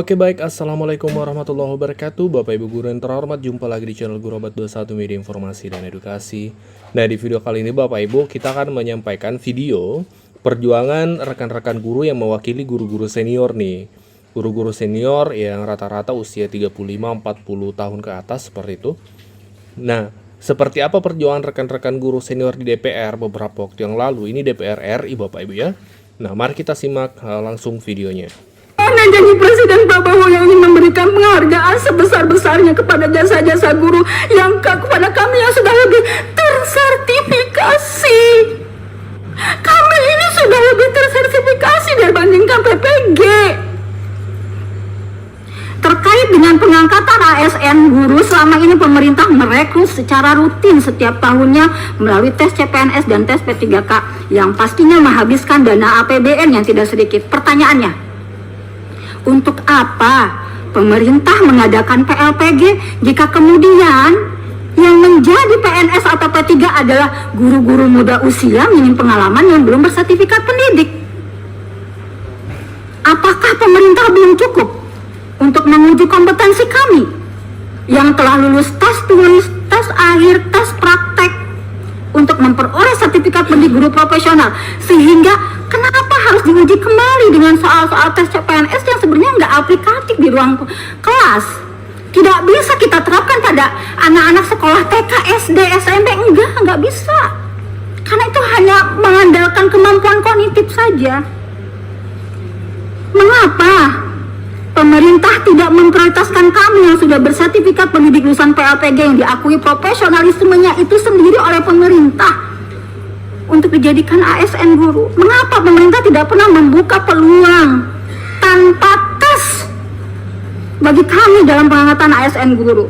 Oke baik, Assalamualaikum warahmatullahi wabarakatuh. Bapak Ibu guru yang terhormat, jumpa lagi di channel Guru Obat 21 Media Informasi dan Edukasi. Nah, di video kali ini Bapak Ibu, kita akan menyampaikan video perjuangan rekan-rekan guru yang mewakili guru-guru senior nih. Guru-guru senior yang rata-rata usia 35-40 tahun ke atas seperti itu. Nah, seperti apa perjuangan rekan-rekan guru senior di DPR beberapa waktu yang lalu? Ini DPR RI Bapak Ibu ya. Nah, mari kita simak langsung videonya. Karena janji Presiden Prabowo yang ingin memberikan penghargaan sebesar-besarnya kepada jasa-jasa guru yang kepada kami yang sudah lebih tersertifikasi. Kami ini sudah lebih tersertifikasi dibandingkan PPG. Terkait dengan pengangkatan ASN guru, selama ini pemerintah merekrut secara rutin setiap tahunnya melalui tes CPNS dan tes P3K yang pastinya menghabiskan dana APBN yang tidak sedikit. Pertanyaannya, untuk apa pemerintah mengadakan PLPG jika kemudian yang menjadi PNS atau P3 adalah guru-guru muda usia minim pengalaman yang belum bersertifikat pendidik? Apakah pemerintah belum cukup untuk menguji kompetensi kami yang telah lulus tes tulis, tes akhir, tes praktek untuk memperoleh sertifikat pendidik guru profesional, sehingga kenapa harus diuji kembali dengan soal-soal tes CPNS yang sebenarnya nggak aplikatif di ruang kelas? Tidak bisa kita terapkan pada anak-anak sekolah TK, SD, SMP, nggak bisa, karena itu hanya mengandalkan kemampuan kognitif saja. Mengapa pemerintah tidak memprioritaskan kami yang sudah bersertifikat pendidik lulusan PLPG yang diakui profesionalismenya itu sendiri oleh pemerintah untuk dijadikan ASN guru? Mengapa pemerintah tidak pernah membuka peluang tanpa tes bagi kami dalam pengangkatan ASN guru?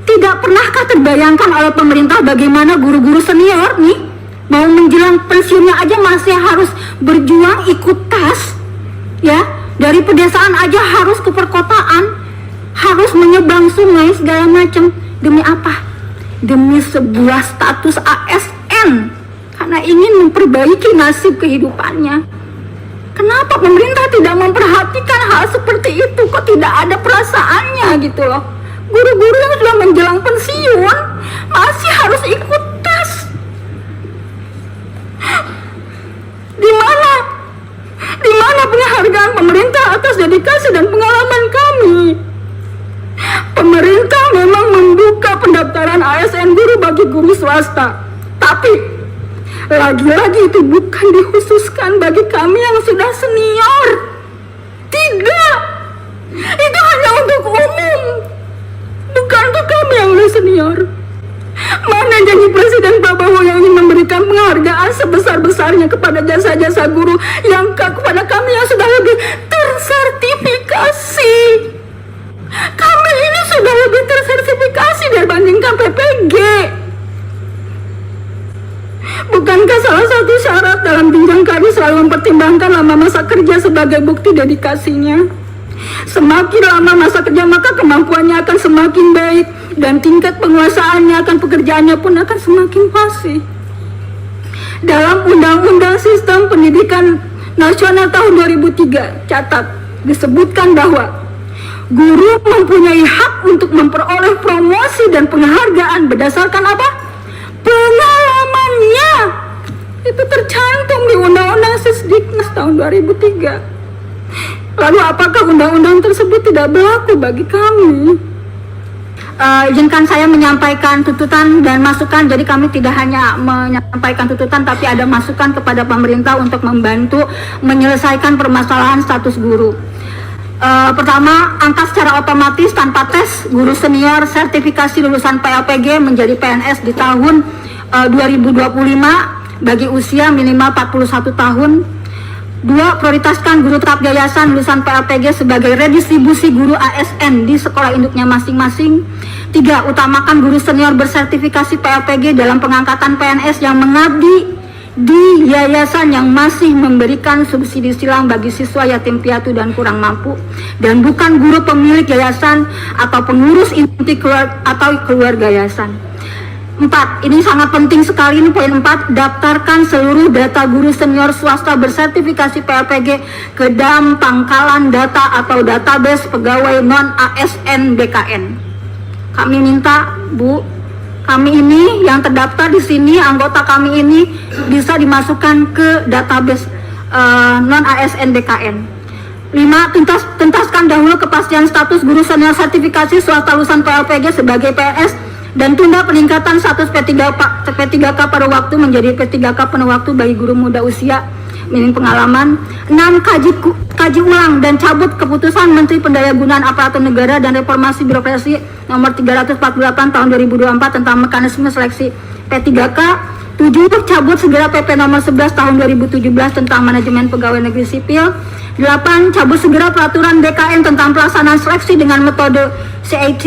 Tidak pernahkah terbayangkan oleh pemerintah bagaimana guru-guru senior nih mau menjelang pensiunnya aja masih harus berjuang ikut tes, ya? Dari pedesaan aja harus ke perkotaan, harus menyeberang sungai segala macam. Demi apa? Demi sebuah status ASN, karena ingin memperbaiki nasib kehidupannya. Kenapa pemerintah tidak memperhatikan hal seperti itu? Kok tidak ada perasaannya gitu loh? Guru-guru yang sudah menjelang pensiun masih harus ikut tes. Di mana penghargaan pemerintah atas dedikasi dan pengalaman kami? Pemerintah memang membuka pendaftaran ASN guru bagi guru swasta, tapi lagi-lagi itu bukan dikhususkan bagi kami yang sudah senior. Tidak, itu hanya untuk umum, bukan untuk kami yang sudah senior. Mana janji Presiden Prabowo yang ingin memberikan penghargaan sebesar-besarnya kepada jasa-jasa guru yang kepada kami yang sudah lebih tersertifikasi? Kami ini sudah lebih tersertifikasi dibandingkan PPG. Bukankah salah satu syarat dalam jenjang karir selalu mempertimbangkan lama masa kerja sebagai bukti dedikasinya? Semakin lama masa kerja maka kemampuannya akan semakin baik dan tingkat penguasaannya akan pekerjaannya pun akan semakin fasih. Dalam Undang-Undang Sistem Pendidikan Nasional tahun 2003 catat disebutkan bahwa guru mempunyai hak untuk memperoleh promosi dan penghargaan berdasarkan apa? Pengalamannya. Itu tercantum di Undang-Undang Sisdiknas tahun 2003. Lalu apakah undang-undang tersebut tidak berlaku bagi kami? Izinkan saya menyampaikan tuntutan dan masukan. Jadi kami tidak hanya menyampaikan tuntutan, tapi ada masukan kepada pemerintah untuk membantu menyelesaikan permasalahan status guru. Pertama, angkat secara otomatis tanpa tes guru senior sertifikasi lulusan PLPG menjadi PNS di tahun 2025 bagi usia minimal 41 tahun. 2. Prioritaskan guru tetap yayasan lulusan PLPG sebagai redistribusi guru ASN di sekolah induknya masing-masing. 3. Utamakan guru senior bersertifikasi PLPG dalam pengangkatan PNS yang mengabdi di yayasan yang masih memberikan subsidi silang bagi siswa yatim piatu dan kurang mampu, dan bukan guru pemilik yayasan atau pengurus inti atau keluarga yayasan. 4. Ini sangat penting sekali, ini poin 4. Daftarkan seluruh data guru senior swasta bersertifikasi PLPG ke DAM Pangkalan Data atau Database Pegawai Non-ASN BKN. Kami minta, Bu, kami ini yang terdaftar di sini, anggota kami ini bisa dimasukkan ke database non-ASN BKN. 5. Tuntaskan dahulu kepastian status guru senior sertifikasi swasta lulusan PLPG sebagai PNS dan tunda peningkatan status P3K pada waktu menjadi P3K penuh waktu bagi guru muda usia minim pengalaman. 6. Kaji ulang dan cabut keputusan Menteri Pendayagunaan Aparatur Negara dan Reformasi Birokrasi nomor 348 tahun 2024 tentang mekanisme seleksi P3K. 7. Cabut segera PP nomor 11 tahun 2017 tentang manajemen pegawai negeri sipil. 8. Cabut segera peraturan BKN tentang pelaksanaan seleksi dengan metode CAT.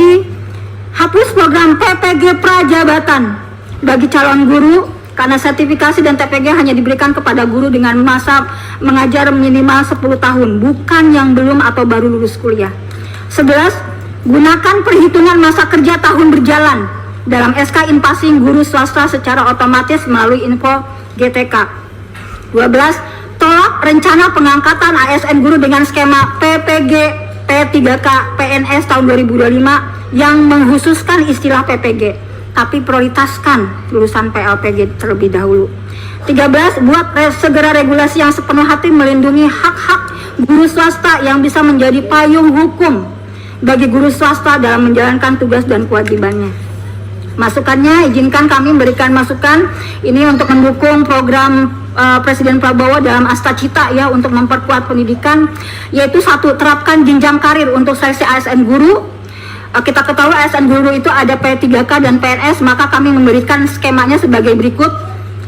Hapus program PPG Prajabatan bagi calon guru karena sertifikasi dan TPG hanya diberikan kepada guru dengan masa mengajar minimal 10 tahun, bukan yang belum atau baru lulus kuliah. 11. Gunakan perhitungan masa kerja tahun berjalan dalam SK Inpassing guru swasta secara otomatis melalui info GTK. 12. Tolak rencana pengangkatan ASN guru dengan skema PPG P3K PNS tahun 2025 yang mengkhususkan istilah PPG, tapi prioritaskan lulusan PLPG terlebih dahulu. 13. Buat segera regulasi yang sepenuh hati melindungi hak-hak guru swasta yang bisa menjadi payung hukum bagi guru swasta dalam menjalankan tugas dan kewajibannya. Masukannya, izinkan kami memberikan masukan ini untuk mendukung program Presiden Prabowo dalam Asta Cita ya untuk memperkuat pendidikan, yaitu 1. Terapkan jenjang karir untuk seleksi ASN guru. Kita ketahui ASN guru itu ada P3K dan PNS, maka kami memberikan skemanya sebagai berikut.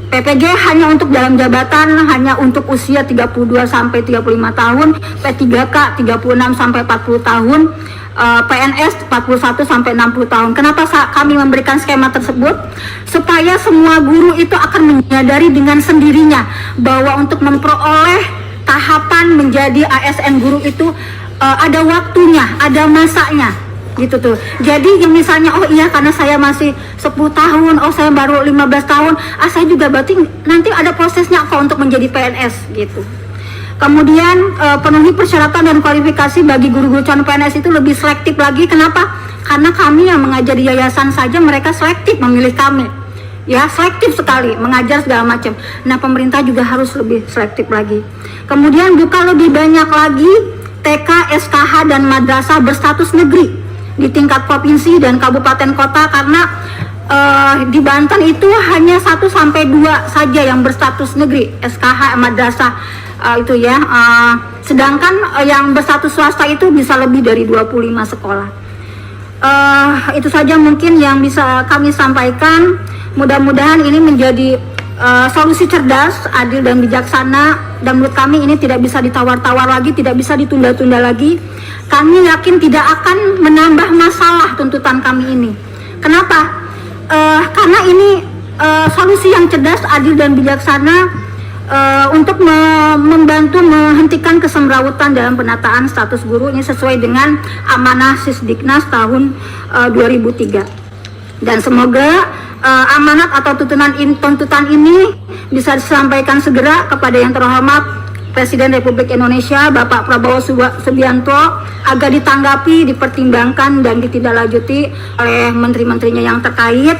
PPG hanya untuk dalam jabatan, hanya untuk usia 32 sampai 35 tahun, P3K 36 sampai 40 tahun, PNS 41 sampai 60 tahun. Kenapa kami memberikan skema tersebut? Supaya semua guru itu akan menyadari dengan sendirinya bahwa untuk memperoleh tahapan menjadi ASN guru itu ada waktunya, ada masanya. Gitu tuh. Jadi yang misalnya oh iya karena saya masih 10 tahun, oh saya baru 15 tahun, saya juga berarti nanti ada prosesnya kok untuk menjadi PNS gitu. Kemudian penuhi persyaratan dan kualifikasi bagi guru-guru calon PNS itu lebih selektif lagi. Kenapa? Karena kami yang mengajar di yayasan saja mereka selektif memilih kami. Ya, selektif sekali, mengajar segala macam. Nah, pemerintah juga harus lebih selektif lagi. Kemudian buka lebih banyak lagi TK, SKH dan madrasah berstatus negeri di tingkat provinsi dan kabupaten kota, karena di Banten itu hanya 1 sampai 2 saja yang berstatus negeri SKH madrasah itu ya, sedangkan yang berstatus swasta itu bisa lebih dari 25 sekolah. Itu saja mungkin yang bisa kami sampaikan. Mudah-mudahan ini menjadi solusi cerdas, adil dan bijaksana, dan menurut kami ini tidak bisa ditawar-tawar lagi, tidak bisa ditunda-tunda lagi. Kami yakin tidak akan menambah masalah tuntutan kami ini. Kenapa? Karena ini solusi yang cerdas, adil dan bijaksana untuk membantu menghentikan kesemrawutan dalam penataan status guru. Ini sesuai dengan amanah Sisdiknas tahun 2003. Dan semoga amanat atau tuntutan ini bisa disampaikan segera kepada yang terhormat Presiden Republik Indonesia Bapak Prabowo Subianto agar ditanggapi, dipertimbangkan dan ditindaklanjuti oleh menteri-menterinya yang terkait.